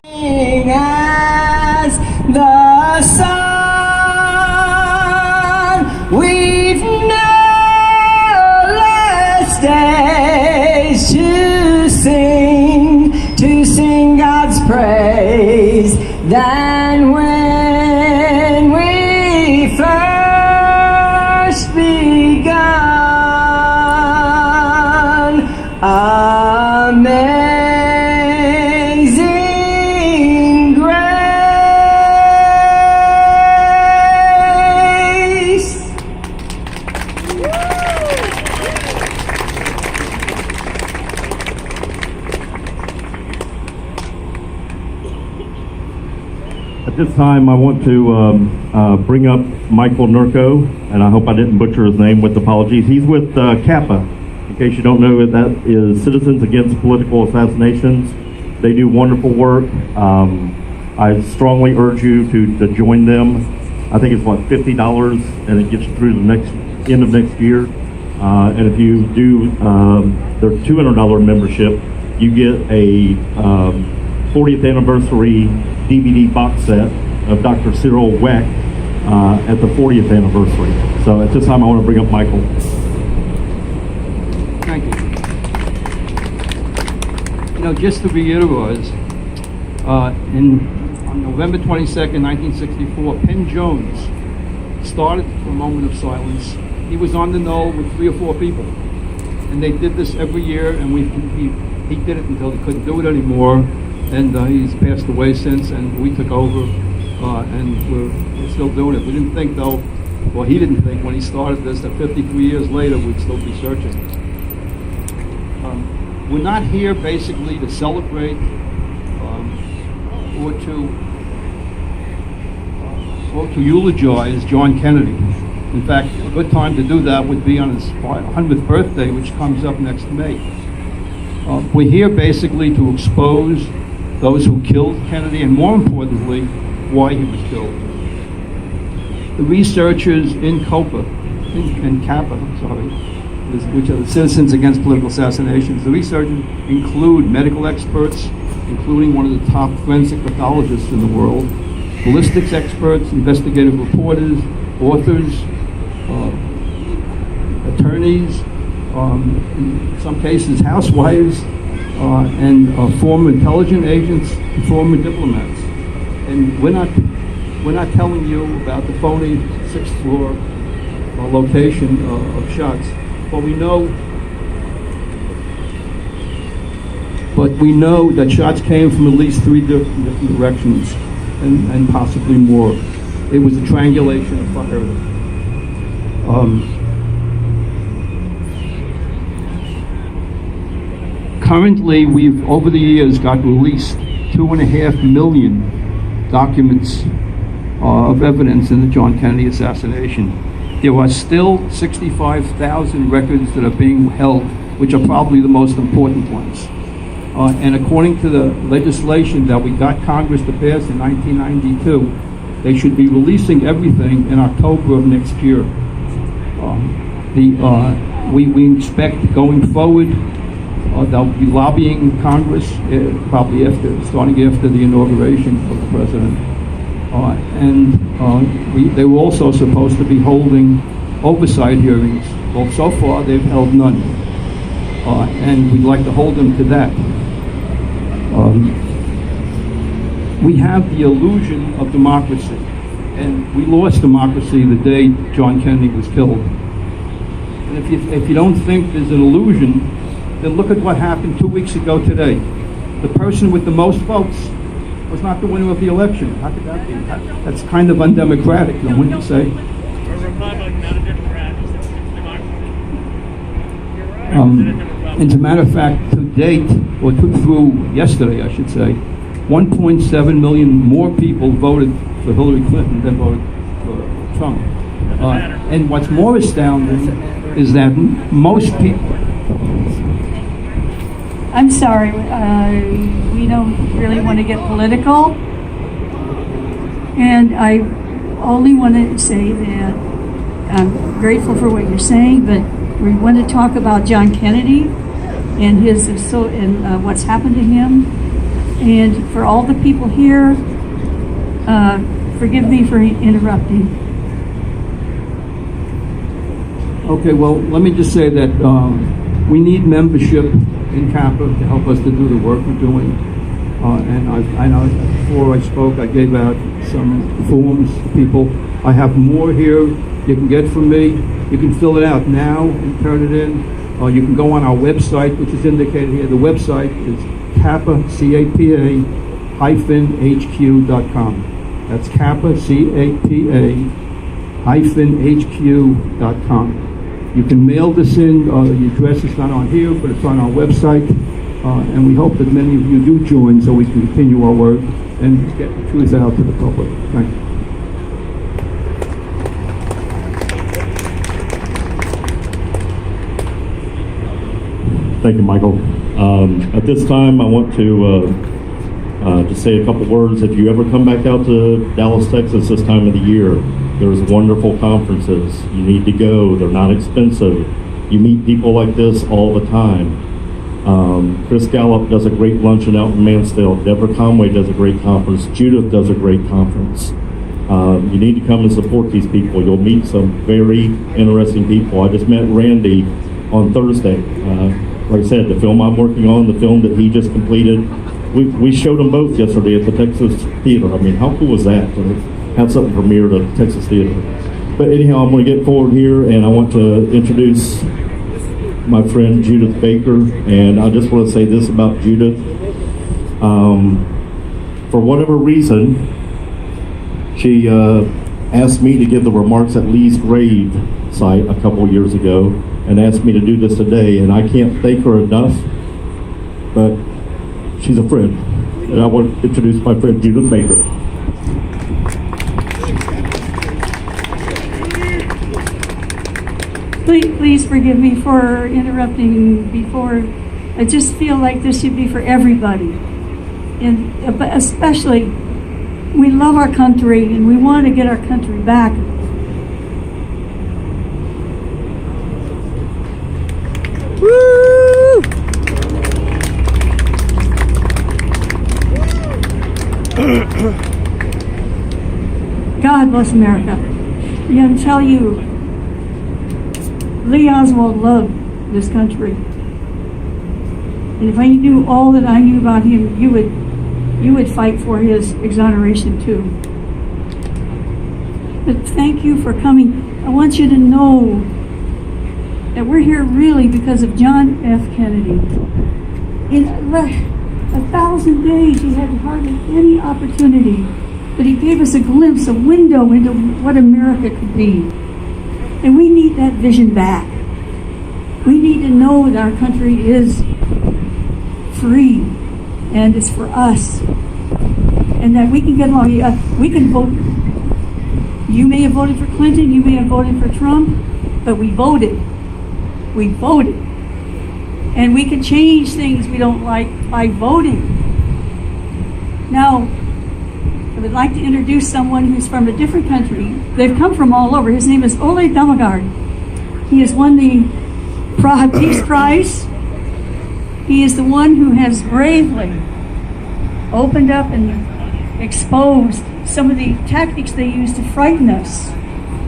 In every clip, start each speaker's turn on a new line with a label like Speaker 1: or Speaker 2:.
Speaker 1: As the sun, we've no less days to sing God's praise than when we first begun. Amazing grace.
Speaker 2: At this time, I want to bring up Michael Nurko, and I hope I didn't butcher his name with apologies. He's with CAPA. In case you don't know, that is Citizens Against Political Assassinations. They do wonderful work. I strongly urge you to join them. I think it's what, $50, and it gets you through the end of next year. And if you do their $200 membership, you get a 40th anniversary DVD box set of Dr. Cyril Weck at the 40th anniversary. So at this time, I want to bring up Michael.
Speaker 3: Thank you. You know, just to reiterate, on November 22nd, 1964, Penn Jones started a moment of silence. He was on the knoll with 3 or 4 people, and they did this every year, and he did it until he couldn't do it anymore, and he's passed away since, and we took over, and we're still doing it. We didn't think, though, well, he didn't think when he started this that 53 years later we'd still be searching. We're not here basically to celebrate or to eulogize John Kennedy. In fact, a good time to do that would be on his 100th birthday, which comes up next May. We're here basically to expose those who killed Kennedy, and more importantly, why he was killed. The researchers in CAPA, which are the Citizens Against Political Assassinations, the researchers include medical experts, including one of the top forensic pathologists in the world, ballistics experts, investigative reporters, authors, attorneys, in some cases housewives, and former intelligence agents and former diplomats. And we're not telling you about the phony 6th floor location of shots, but we know that shots came from at least 3 different directions, and possibly more. It was a triangulation of fire. Currently, we've over the years got released 2.5 million documents of evidence in the John Kennedy assassination. There are still 65,000 records that are being held, which are probably the most important ones. And according to the legislation that we got Congress to pass in 1992, they should be releasing everything in October of next year. We expect going forward, they'll be lobbying Congress probably starting after the inauguration of the president. They were also supposed to be holding oversight hearings. Well, so far they've held none. And we'd like to hold them to that. We have the illusion of democracy, and we lost democracy the day John Kennedy was killed. And if you don't think there's an illusion, then look at what happened 2 weeks ago today. The person with the most votes was not the winner of the election. How could that be? That's kind of undemocratic, wouldn't you say?
Speaker 4: A republic, not a Democrat. It's democracy.
Speaker 3: As a matter of fact, to date, or through yesterday, I should say, 1.7 million more people voted for Hillary Clinton than voted for Trump. And what's more astounding is that most people...
Speaker 5: I'm sorry, we don't really want to get political. And I only want to say that I'm grateful for what you're saying, but we want to talk about John Kennedy and what's happened to him. And for all the people here, forgive me for interrupting.
Speaker 3: Okay, well, let me just say that we need membership in Kappa to help us to do the work we're doing. And I know before I spoke, I gave out some forms to people. I have more here you can get from me. You can fill it out now and turn it in. You can go on our website, which is indicated here. The website is Kappa, C-A-P-A, -HQ.com. That's Kappa, C-A-P-A, -HQ.com. You can mail this in. The address is not on here, but it's on our website. And we hope that many of you do join so we can continue our work and get the truth out to the public. Thank you.
Speaker 2: Thank you, Michael. At this time, I want to just say a couple words. If you ever come back out to Dallas, Texas this time of the year, there's wonderful conferences. You need to go. They're not expensive. You meet people like this all the time. Chris Gallup does a great luncheon out in Mansfield. Deborah Conway does a great conference. Judith does a great conference. You need to come and support these people. You'll meet some very interesting people. I just met Randy on Thursday. Like I said, the film I'm working on, the film that he just completed, we showed them both yesterday at the Texas Theater. I mean, how cool was that to have something premiered at the Texas Theater? But anyhow, I'm going to get forward here, and I want to introduce my friend Judith Baker. And I just want to say this about Judith. For whatever reason, she asked me to give the remarks at Lee's grave site a couple years ago, and asked me to do this today, and I can't thank her enough, but she's a friend, and I want to introduce my friend Judith Baker.
Speaker 5: Please forgive me for interrupting before. I just feel like this should be for everybody, and especially we love our country and we want to get our country back.
Speaker 1: Woo!
Speaker 5: God bless America. I'm going to tell you, Lee Oswald loved this country. And if I knew all that I knew about him, you would fight for his exoneration too. But thank you for coming. I want you to know that we're here really because of John F. Kennedy. In 1,000 days, he had hardly any opportunity, but he gave us a glimpse, a window into what America could be. And we need that vision back. We need to know that our country is free and it's for us, and that we can get along. We can vote. You may have voted for Clinton, you may have voted for Trump, but we voted. We voted. And we can change things we don't like by voting. Now, I would like to introduce someone who's from a different country. They've come from all over. His name is Ole Damagard. He has won the Praha Peace Prize. He is the one who has bravely opened up and exposed some of the tactics they use to frighten us,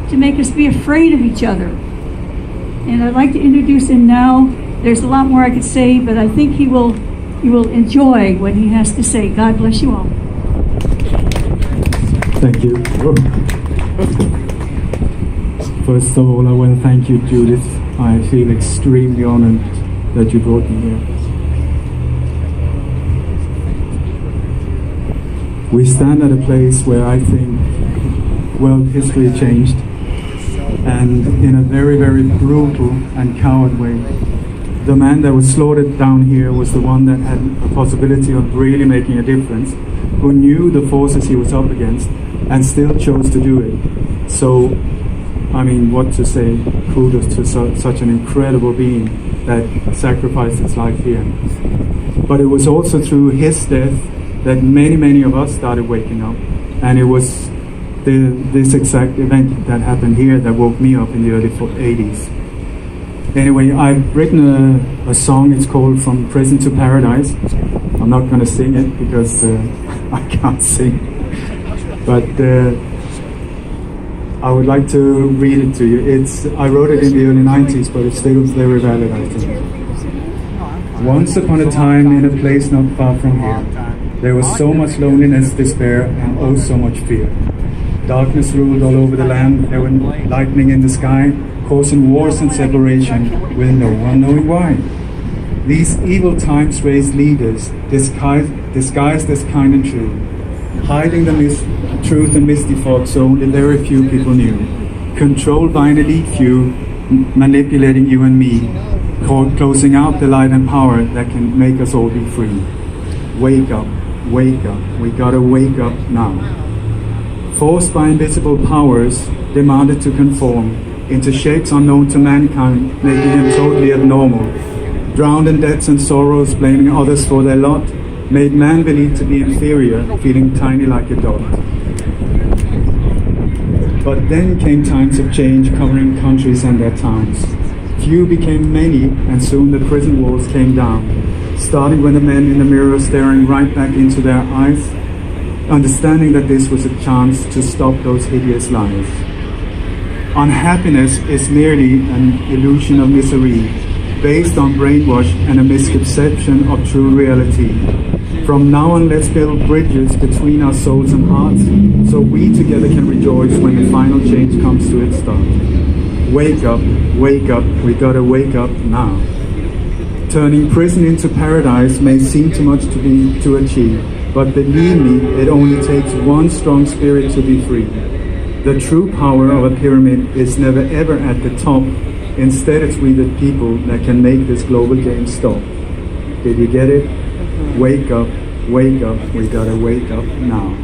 Speaker 5: to make us be afraid of each other. And I'd like to introduce him now. There's a lot more I could say, but I think you will enjoy what he has to say. God bless you all.
Speaker 6: Thank you. First of all, I want to thank you, Judith. I feel extremely honored that you brought me here. We stand at a place where I think world history changed, and in a very, very brutal and coward way. The man that was slaughtered down here was the one that had a possibility of really making a difference, who knew the forces he was up against and still chose to do it. So, I mean, what to say? Kudos to such an incredible being that sacrificed his life here. But it was also through his death that many, many of us started waking up. And it was this exact event that happened here that woke me up in the early 80s. Anyway, I've written a song. It's called From Prison to Paradise. I'm not going to sing it because I can't sing. But I would like to read it to you. I wrote it in the early 90s, but it's still very valid, I think. Once upon a time, in a place not far from here, there was so much loneliness, despair, and oh so much fear. Darkness ruled all over the land. There were lightning in the sky, causing wars and separation, with no one knowing why. These evil times raised leaders, disguised as kind and true, hiding the truth and misty thoughts so only very few people knew. Controlled by an elite few, manipulating you and me, closing out the light and power that can make us all be free. Wake up, we gotta wake up now. Forced by invisible powers, demanded to conform into shapes unknown to mankind, making him totally abnormal. Drowned in debts and sorrows, blaming others for their lot, made man believe to be inferior, feeling tiny like a dot. But then came times of change, covering countries and their towns. Few became many, and soon the prison walls came down, starting when the men in the mirror staring right back into their eyes, understanding that this was a chance to stop those hideous lies. Unhappiness is merely an illusion of misery, based on brainwash and a misconception of true reality. From now on, let's build bridges between our souls and hearts, so we together can rejoice when the final change comes to its start. Wake up, we gotta wake up now. Turning prison into paradise may seem too much to achieve, but believe me, it only takes one strong spirit to be free. The true power of a pyramid is never ever at the top. Instead, it's we the people that can make this global game stop. Did you get it? Wake up, we gotta wake up now.